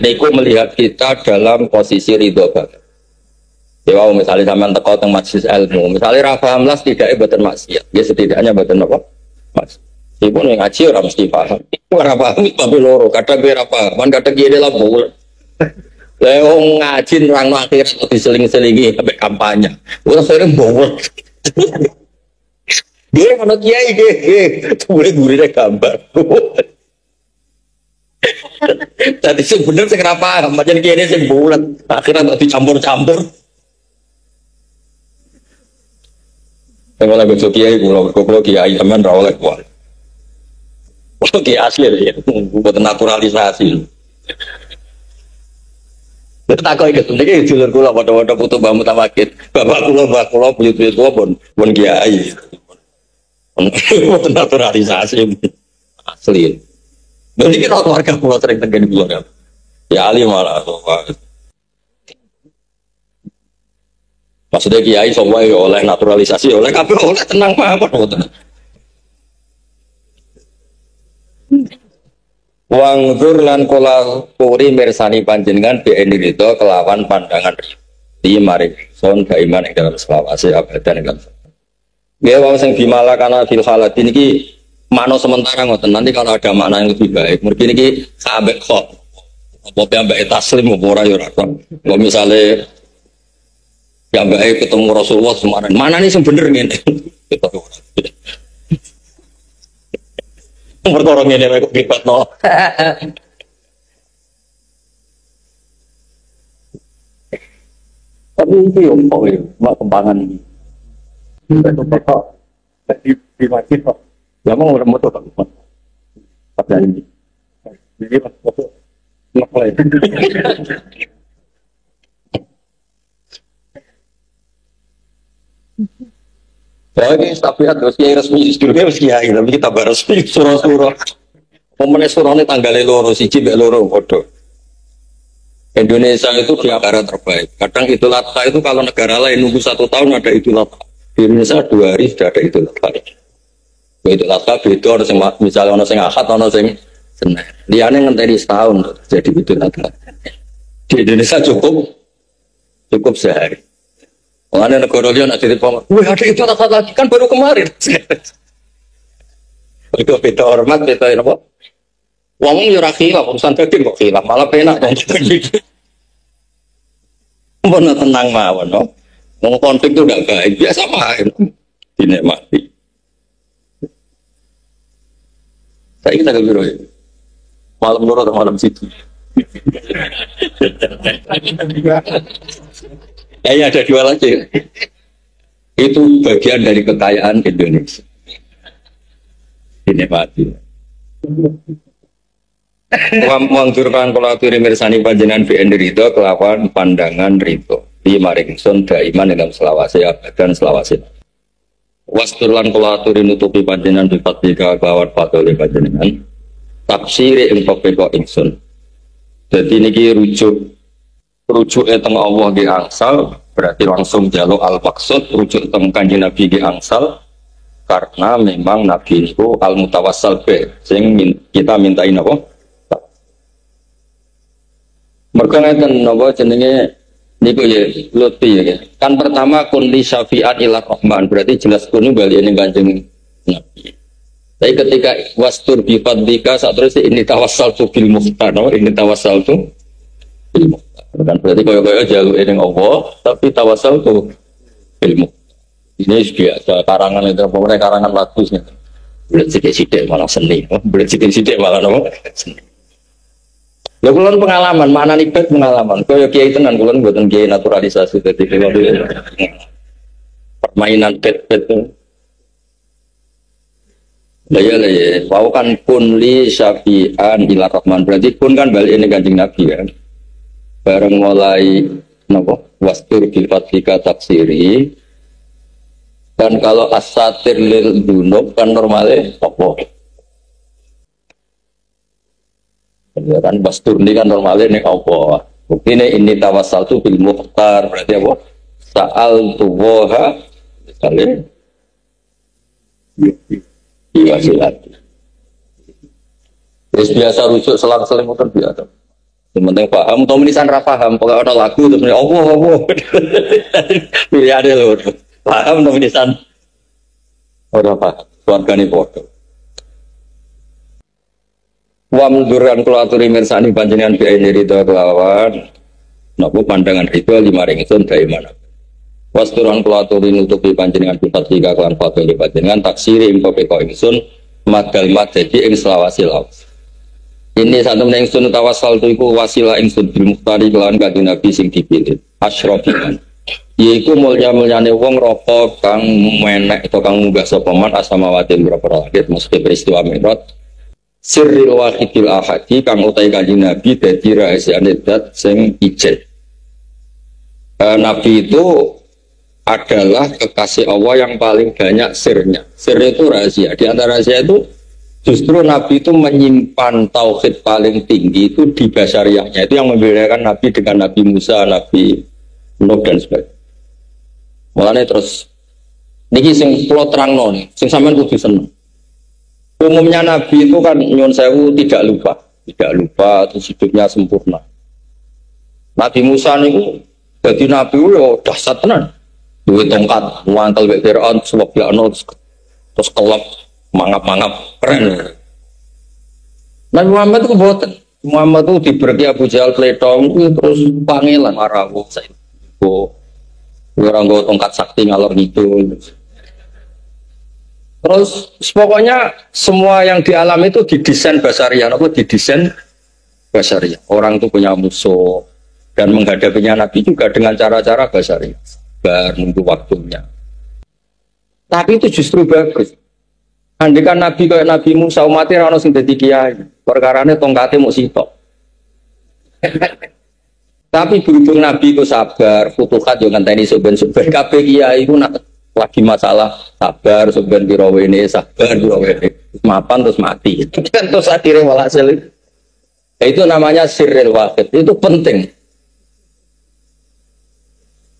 niku melihat kita dalam posisi ridho banget. Ya misalnya sampean teko teng majelis ilmu, misalnya ra paham las tidake mboten maksiat. Ya setidaknya mboten apa? Mas. Ibu yang ngaji ora mesti paham. Ora paham tapi loro, kadang kowe ora paham, kadang kene lah bol. Lah wong ngaji nerangno akhir diseling-selingi sampai kampanye. Ora sering bol. Dia ana kiai gurih-gurihnya gambar. Tadi sebenarnya sing ora paham, macam kene sing bulat, akhirnya tak dicampur-campur. Kalau lagi kiai, kalau kiai teman rawlek kuat. Kalau kiai asli ya, buat naturalisasi. Tak kau ikut, ini julur kula pada putu bamu tamakit. Bapak kula buyut kula pun kiai. Buat naturalisasi asli. Berarti kita keluarga pulau sering tengen keluarga. Ya Ali malah maksudnya kiai semua ya oleh naturalisasi oleh kabeh oleh tenang mawon. Wang zur lan kula puri mirsani panjenengan BN itu kelawan pandangan di mari son gaiman ing dalam selawase abadan kan. Nggih wong sing bimala kana fil halat niki makna sementara ngoten nanti kalau ada makna yang lebih baik mungkin niki sabek kok apa piyambake taslim apa ora ya ora. Kalau misale piyambake ketemu Rasulullah semaran mana nih sing bener ngene. Perkara ngene kok kibatno. Tapi itu yang kok mak kembangan ini. Itu kok di masjid kok. Ya mau orang motor tak. Pada ini. Jadi pas foto ngeplay. Jadi tapi ada kiai resmi sebelumnya mesti kiai tapi kita resmi surah-surah. Pemenang surahnya tanggal loro siji mbek loro podo. Indonesia itu di negara terbaik. Kadang Idul Adha itu kalau negara lain nunggu 1 tahun ada Idul Adha. Di Indonesia 2 hari sudah ada Idul Adha. Idul Adha beda ada sing misalnya ada sing Ahad ada sing Senin. Liyane ngenteni setahun jadi Idul Adha. Di Indonesia cukup sehari. Mana negara liya nak jadi pamer. Wih ada Idul Adha lagi kan baru kemarin. Itu beda hormat beda apa? Wong yo ora khilaf urusan daging kok khilaf malah penak dong. Bener tenang mawon no. Wong konflik itu udah baik biasa mah dinikmati. Saya kita keliru ya. Malam loro atau malam situ. Kayaknya ada 2 lagi. Itu bagian dari kekayaan Indonesia. Dinikmati. Wang turkan kula aturi mirsani panjenengan BN Ridho kelawan pandangan Ridho di maringsun daiman dalam selawase abadan selawase wasturlan kula aturi nutupi panjenengan bi fatika kelawan fadhole panjenengan tafsir ing pepeko ingsun dadi niki rujuke teng Allah nggih angsal berarti langsung jaluk al-maqsud rujuk teng Kanjeng Nabi nggih angsal karena memang Nabi niku al-mutawassal be sing kita mintain apa mereka ngeten napa jenenge niku ya lutfi ya. Kan pertama kun li syafi'at ila rahman berarti jelas kun bali ning Kanjeng Nabi. Tapi ketika wastur bi fadlika sak terus ini tawassaltu bil muhtar ini tawassaltu bil muhtar. Kan berarti kaya-kaya jaluke ning Allah tapi tawassaltu bil muhtar. Ini biasa karangan itu pokoknya karangan lagu sih. Belet sithik-sithik malah seni. Belet sithik-sithik malah napa? Seni. Ya kulon pengalaman, mana nih pengalaman. Kaya kiai tenan kulon buatan kiai naturalisasi tadi permainan pet itu. Lah ya, wau kan kun li syafi'an ila rahman berarti kun kan balik ini Kanjeng Nabi kan. Bareng mulai napa wastur bil fatika tafsiri. Dan kalau asatir lil dunub kan normalnya apa? Ya kan bastur ini kan normalnya ini apa? Bukti ini tawassaltu bil muhtar berarti apa? Sa'al tuwoha misalnya diwasilat. Terus biasa rujuk selang-seling itu biasa. Yang penting paham, atau menisan ra paham, pokoknya ada lagu terus Allah. Pilih ada loh. Paham atau menisan? Ora paham. Keluargane padha. Wa mudzuran kula aturi mirsani panjenengan bi ridho kelawan napa pandangan ridho limaring ingsun daiman. Wasturan kula aturi nutupi panjenengan bi fatika kelan fadhole panjenengan taksiri ing pepeko ingsun madal madadi ing selawase lawas. Ini satu meneng ingsun tawassal iku wasilah ingsun bil muhtari kelan kanjeng Nabi sing dipilih. Asyrafikan. Yaiku mulya-mulyane wong roko kang menek atau kang munggah sapa man asamawatin berapa langit mesti peristiwa Mi'raj. Sirril wahidil ahadi kang utai Kanjeng Nabi dadi rahasiane zat sing ijen. Nabi itu adalah kekasih Allah yang paling banyak sirnya. Sir itu rahasia. Di antara rahasia itu Justru Nabi itu menyimpan tauhid paling tinggi itu di basyariahnya. Itu yang membedakan Nabi dengan Nabi Musa, Nabi Nuh dan sebagainya. Mulanya terus niki sing kula terangno nih, sing sampean kudu seneng. Umumnya Nabi itu kan nyuwun sewu tidak lupa terus hidupnya sempurna. Nabi Musa niku dadi nabi yo dahsyat tenan. Duwe tongkat, mantel wek Firaun suwebakno terus kelep mangap-mangap keren. Nabi Muhammad itu boten. Muhammad itu diberki Abu Jahal pletong terus pangelan marawu saiki. Orang gue tongkat sakti ngalor gitu. Terus pokoknya semua yang di alam itu didesain basyariah, apa didesain basyariah. Orang itu punya musuh dan menghadapinya Nabi juga dengan cara-cara basyariah. Nunggu waktunya. Tapi itu justru bagus. Andikan Nabi kayak Nabi Musa umatnya orang sing dadi kiai, perkarane tongkate mau sitok. Tapi berhubung Nabi itu sabar, futuhat yo ngenteni soben-soben kabeh kiai iku nak lagi masalah sabar soben dirawene sabar dirawene mapan terus mati. Kan terus akhirnya walhasil itu namanya sirril wahid. Itu penting.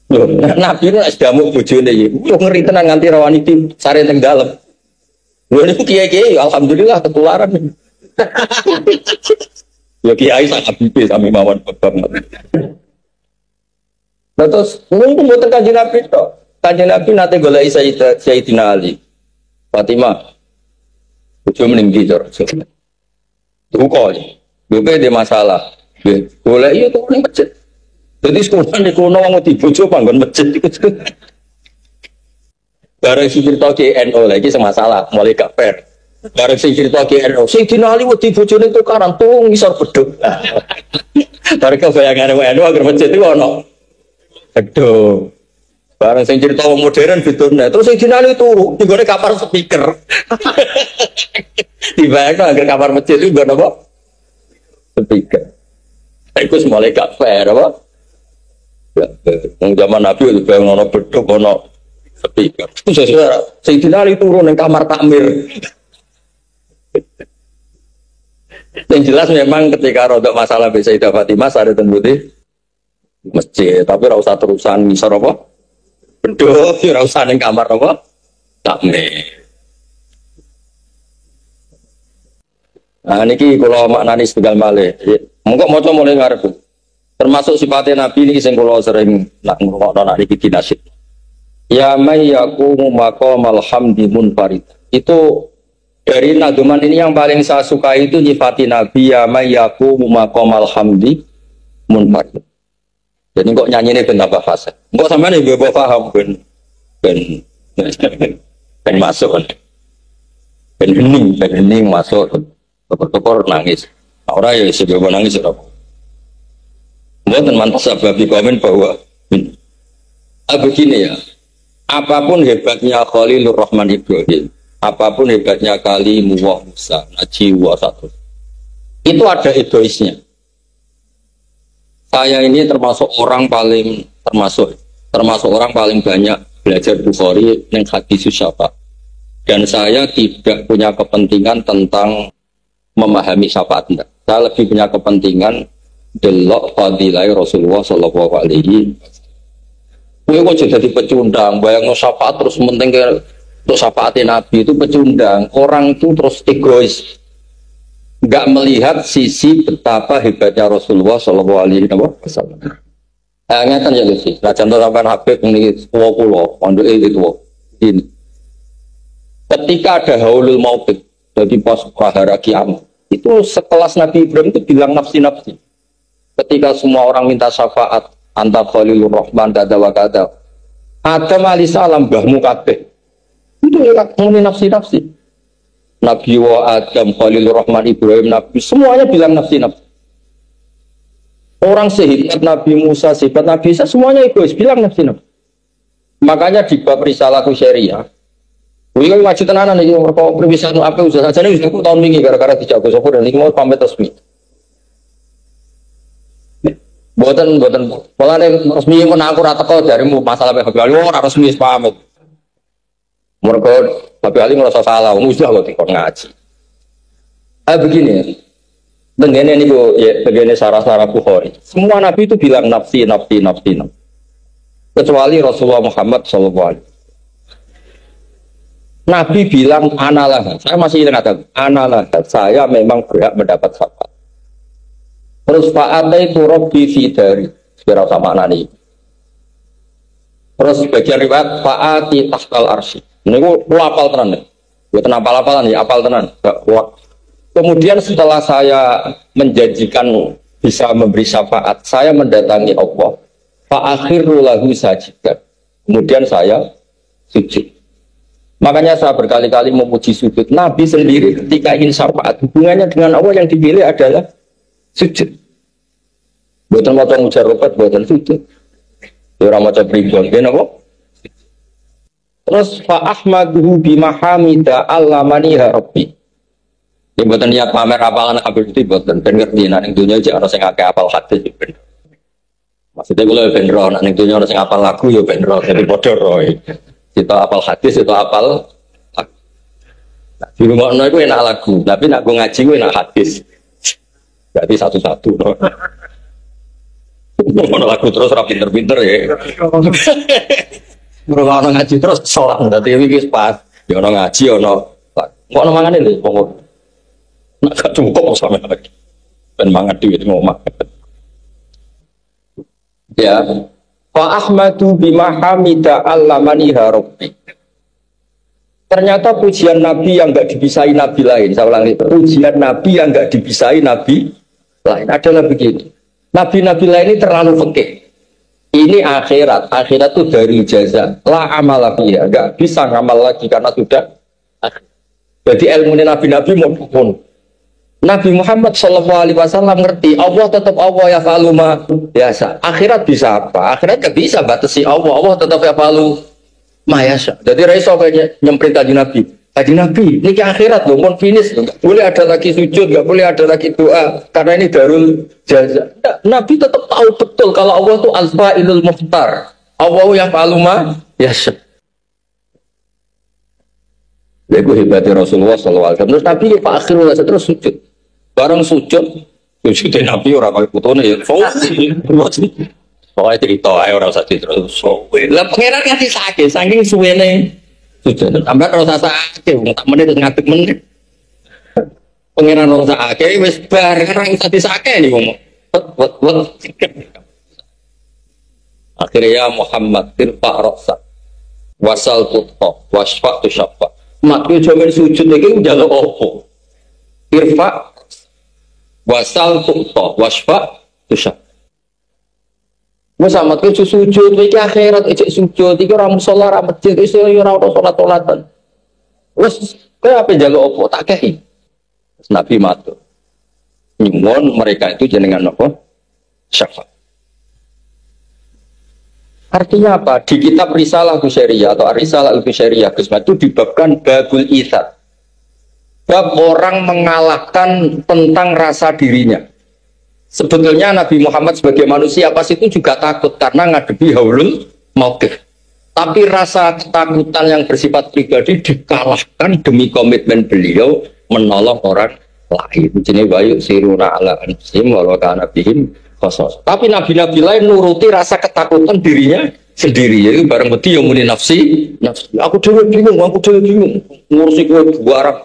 Loh, Nabi itu sedamu bojone iki. Yo ngeri tenan nganti rawani iki sare teng dalem. Lho niku kiai-kiai alhamdulillah ketularan. Ya kiai sangat bibis sami mawon bab. Nah terus mungkin mboten Kanjeng Nabi tok. Kanjeng Nabi nate goleki Sayyidina Ali. Fatimah. Bojo meninggi cara. Duka iki. Lho de masalah. Goleki yo ning masjid. Jadi sekolah di kono wong dibojo panggon masjid iku. Bareng sing cerita NU lagi semasalah mulai gak fair. Bareng sing cerita NU sing dinali wedi bojone tukaran tung ngisor beduk. Bareng kebayangane NU agar masjid iku ono. Aduh. Bareng sing cerita modern fitune terus sing dinali turu digone kapar speaker. Dibayangno agar kamar masjid iku ngono apa? Speaker. Iku mulai gak fair apa? Ya, zaman Nabi itu bayang ono beduk ono speaker. Itu saudara, Sayyidina Ali turun di kamar takmir. Yang jelas memang ketika rodok masalah Sayyidah Fatimah ada tembuti masjid, tapi ora usah terusan ngisor apa? Beduk, ora usah ning kamar apa? Takmir. Nah niki kula maknani setunggal malih. Monggo maca mulai ngarep. Termasuk sifatnya Nabi ini sing kula sering nak ngrungokno nak niki dinasyid. Ya may yaqumu maqamal hamdi munfarid. Itu dari naduman ini yang paling saya suka itu nyifati Nabi ya may yaqumu maqamal hamdi munfarid. Jadi kok nyanyine ben tambah fasih. Engko sampean yo paham ben masuk. Ben hening masuk. Tepor nangis. Ora ya sebab nangis ora. Mboten mantas sababi komen bahwa begini ya. Apapun hebatnya Khalilur Rahman Ibrahim, apapun hebatnya Kalimullah Musa, Najwa satu, itu ada egoisnya. Saya ini termasuk orang paling banyak belajar Bukhari yang hadis syafaat. Dan saya tidak punya kepentingan tentang memahami syafaat. Saya lebih punya kepentingan delok fadilah Rasulullah sallallahu alaihi wasallam. Kowe kok jadi pecundang, bayangno syafaat terus penting ke terus syafaatnya Nabi itu pecundang. Orang itu terus egois. Enggak melihat sisi betapa hebatnya Rasulullah sallallahu alaihi wasallam. Ngeten ya Gusti. Lah contoh sampean Habib niki tuwa kula, pondoke iki tuwa. Ini. Ketika ada haulul maut, jadi pas prahara kiamat, itu sekelas Nabi Ibrahim itu bilang nafsi-nafsi. Ketika semua orang minta syafaat anta Khalilur Rahman kada wa kada Adam alaihissalam mbahmu kabeh itu ya ngomongin nafsi-nafsi. Nabi wa Adam Khalilur Rahman Ibrahim Nabi semuanya bilang nafsi-nafsi. Orang sehebat Nabi Musa sehebat Nabi Isa semuanya egois bilang nafsi-nafsi. Makanya di bab risalahku syariah wih kan wajib tenanan iki mergo perpisahan apa usaha sajane wis tahun wingi gara-gara dijago sapa dan iki mau pamit resmi. Boten malah resmi pun aku ora teko darimu masalah Habib Ali ora resmi pamit. Mergo Habib Ali ngrasa salah, musuh kok dikon ngaji. Begini, begini nih bu, ya begini sarah-sarah Bukhari. Semua nabi itu bilang nafsi, nafsi, nafsi, nafsi. Kecuali Rasulullah Muhammad SAW. Nabi bilang analah. Saya masih ingat analah. Saya memang berhak mendapat syafaat. Terus fa'ata itu Rabbi fidari. Sekira sama nani. Terus bagian riwayat fa'ati tahtal arsy. Ini gue apal tenan nih. Gue tenang apal-apalan ya, apal tenan. Kemudian setelah saya menjanjikan bisa memberi syafaat, saya mendatangi Allah. Fa'akhiru lahu sajidan. Kemudian saya sujud. Makanya saya berkali-kali memuji sujud. Nabi sendiri ketika ingin syafaat, hubungannya dengan Allah yang dipilih adalah sujud. Buatan macam mujarrobat, buatan sujud. Orang macam pribon, kan apa? Terus fa'ahmaduhu bimahamidah allamaniha rabbi. Ini buatan niat pamer apalan habis itu buatan ben ngerti nang dunya aja ana sing akeh apal hadis ben. Maksudnya kalau ben ro nang dunya ana sing apal lagu ya ben ro dadi padha ro. Kita apal hadis itu apal. Nah, di rumah no itu enak lagu, tapi nak gue ngaji gue enak hadis. Berarti satu-satu no. Mau lagu terus rapi pinter-pinter ya. Rumah orang ngaji terus sholat, nanti ini pas. Ya orang ngaji, orang mau mangan ini, pokok. Nak gak cukup sama lagi. Ben mangan duit ngomong. Ya. Fa ahmadu bimahamida allamaniha rabbi. Ternyata pujian Nabi yang enggak dibisai Nabi lain. Saya ulangi, pujian Nabi yang enggak dibisai Nabi lain adalah begitu. Nabi-nabi lain ini terlalu fikih. Ini akhirat itu dari jaza. La amala fiha, enggak bisa ngamal lagi karena sudah akhir. Jadi ilmu nabi-nabi pun. Nabi Muhammad SAW ngerti Allah tetap Allah ya faluma biasa. Akhirat bisa apa? Akhirat gak bisa batasi Allah. Allah tetap ya falu mayasa. Jadi raiso kayaknya nyemprint kaji Nabi. Kaji Nabi ini ke akhirat loh, mau finish loh. Gak boleh ada lagi sujud, gak boleh ada lagi doa karena ini darul jaza. Nabi tetap tahu betul kalau Allah itu al-fa'ilul mukhtar. Allah ya faluma biasa. Itu hebatnya Rasulullah SAW. Terus Nabi ya Pak Akhirullah terus sujud. Bareng sujud Nabi orang pakai putone ya. Pokoknya cerita aja orang sakit terus. Lah pangeran ngasih sakit, saking suwene sujud. Tambah rasa sakit, tak menit ngadeg menit. Pangeran rasa sakit, wes bareng orang sakit sakit nih ngomong. Akhirnya ya Muhammad irfa rasa wasal tutto wasfa tu syafa. Maknya jamin sujud lagi njaluk opo. Irfa wasal tutto wasfa tu syafa. Muhammad itu sujud, iki akhirat ejek sujud, iki ora musala ora masjid, iso ora ono salat-salatan. Wes kowe ape njaluk opo tak kei. Nabi matur. Nyuwun mereka itu jenengan apa? Syafaat. Artinya apa? Di kitab Risalah Syariah atau Risalah Syariah itu dibabkan babul itsad. Bab orang mengalahkan tentang rasa dirinya. Sebetulnya Nabi Muhammad sebagai manusia pasti itu juga takut karena ngadepi haulul mauqif. Tapi rasa ketakutan yang bersifat pribadi dikalahkan demi komitmen beliau menolong orang lain. Jadi bayu siruna ala anfusihim walau kana bihim khassas. Tapi nabi-nabi lain nuruti rasa ketakutan dirinya sendiri. Jadi bareng beti yang muni nafsi. Aku dhewe bingung, ngurusi kowe barang.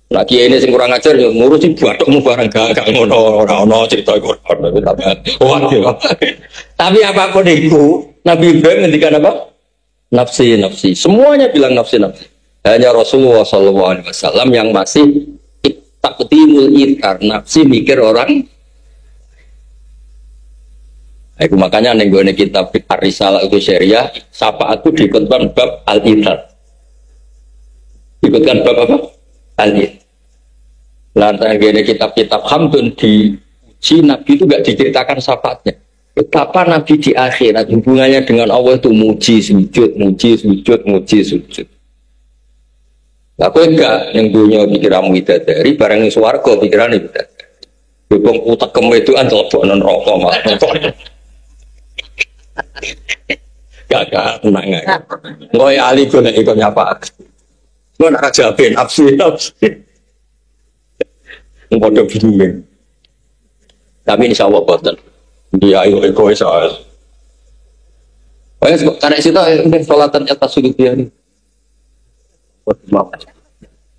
Nah kiai ini sing kurang ajar ya ngurusi bathukmu barang gak ngono ora ono cerita iku. Tapi apapun itu Nabi Ibrahim ngendikan apa? Nafsi. Semuanya bilang nafsi. Hanya Rasulullah SAW yang masih taqdimul ithar, nafsi mikir orang. Aku makanya ning gone kitab Ar-Risalah Syariah, syafaatku diikutkan bab al-ithar. Ikutkan bab apa? Al-ithar. Lantaran gini kitab-kitab Hamdun diuji Nabi itu gak diceritakan syafaatnya. Betapa Nabi di akhirat hubungannya dengan Allah itu muji sujud. Aku enggak yang dunia pikiranmu dari barang yang swarga pikirannya bidadari. Bukong utak kamu itu antel bonon rokok malah. Gak tenang aja. Ngoy ali gue nek ikut nyapa. Gue nak jabe nafsi. Padha bingung. Tapi insyaallah boten. Dia ayo egois ae. Wes karek sita salatan atas sujud dia ni.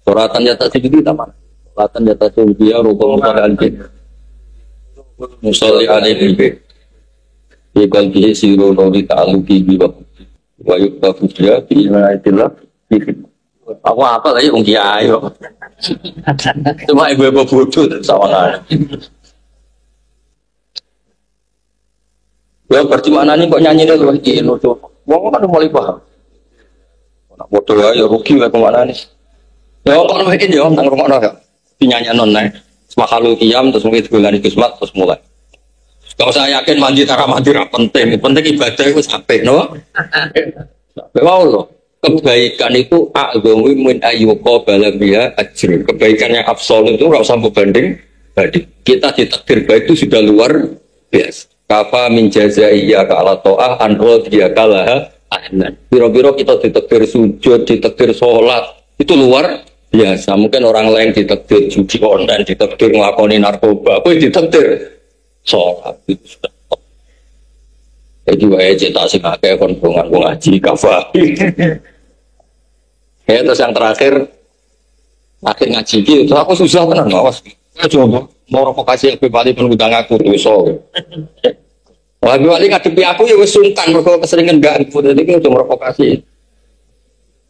Salatan atas sujud dia taman. Salatan atas sujud dia rukun al-jin. Musalli alaihi bi. Di qalbihi siru nuri ta'alluqi bi wa yuktabu dia bi ilaitillah. Aku apa lagi wong kiai kok. Cuma ibu bodoh sawangan. Ya pertimbangan ini kok nyanyi dulu iki lucu. Wong kan mulai paham. Nak bodoh ya rugi wae kemana nih. Ya kok mungkin ya nang rumah ya. Dinyanyi non naik. Semahalu kiam terus mungkin bulan kismat terus mulai. Kalau saya yakin mandi cara mandi penting. Penting ibadah itu sampai no. Wow loh. Kebaikan itu a'dhamu min ayyuqa balaghiya ajrun. Kebaikan yang absolut itu enggak usah berbanding. Kita ditakdir baik itu sudah luar biasa. Kafa min jazaiyya ka'ala ta'ah an radiyaka laha ahlan. Biro-biro kita ditakdir sujud, ditakdir sholat itu luar biasa. Mungkin orang lain ditakdir judi online, ditakdir nglakoni narkoba, aku ditakdir sholat itu sudah. Jadi wae cetak sing akeh kon ngaji kafa. Ya terus yang terakhir ngaji iki aku susah tenan Mas. Coba mau provokasi lebih balik pengundang aku dosa. Wah balik ngadepi aku ya wis sungkan mergo keseringan ganggu dadi iki cuma provokasi.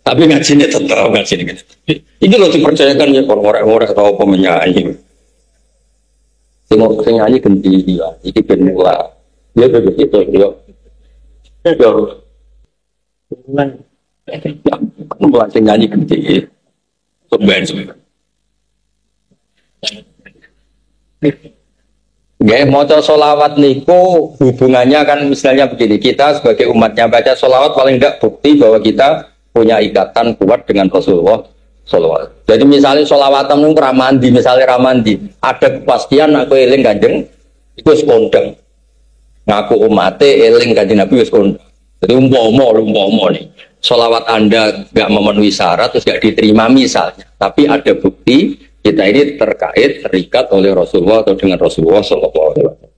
Tapi ngajine tetep ngajine. Iki lho dipercayakan ya orang-orang atau apa menyanyi. Sing nyanyi ganti dia, iki ben mula. Dia begitu dia. Yo. Nang mulai nyanyi ganti. Sebenarnya. Ya, maca sholawat niku hubungannya kan misalnya begini, kita sebagai umatnya baca sholawat paling tidak bukti bahwa kita punya ikatan kuat dengan Rasulullah sholawat. Jadi misalnya sholawatan itu ramandi, misalnya ramandi, ada kepastian aku eling kanjeng, itu sekondang. Ngaku umatnya eling kanjeng Nabi itu sekondang. Jadi umpama nih, sholawat Anda nggak memenuhi syarat, terus nggak diterima misalnya, tapi ada bukti kita ini terkait terikat oleh Rasulullah atau dengan Rasulullah Sallallahu Alaihi Wasallam.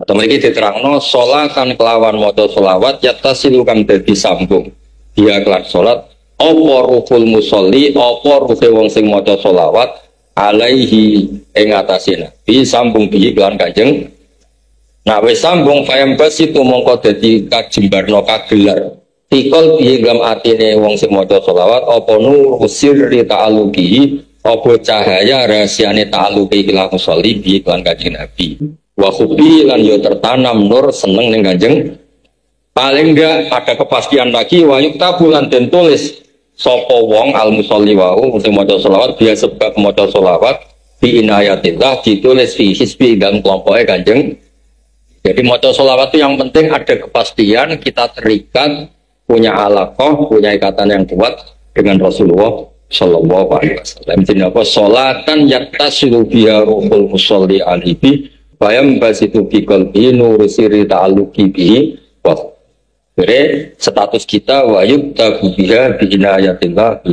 Atau mereka diterangno sholatan kelawan moto sholawat yatasilu kang dadi sambung dia kelar sholat apa ruhul musolli apa ruhe wong sing moto sholawat alaihi ing atase nabi sambung bihi kelan kanjeng. Nah wis sambung fayam bas itu mongko dadi kajembarno kagelar tikol bihi dalam atine wong sing moto sholawat apa nur sirri ta'aluki apa cahaya rahasiane ta'aluki kelan musolli bihi kelan kanjeng nabi. Wa khubi lan yo tertanam nur seneng ning kanjeng. Paling enggak ada kepastian lagi wa yuktabulan den tulis sapa wong al musolli wau sing maca selawat dia sebab maca selawat bi inayatillah ditulis fi hisbi dalam kelompoke kanjeng. Jadi maca selawat itu yang penting ada kepastian kita terikat punya alaqah, punya ikatan yang kuat dengan Rasulullah sallallahu alaihi wasallam. Jadi apa salatan yattasilu biha ruhul musolli alaihi bayam basitu bi qalbi nur sirri ta'alluqi bihi wa jadi status kita wa yuktabu biha bi inayatillah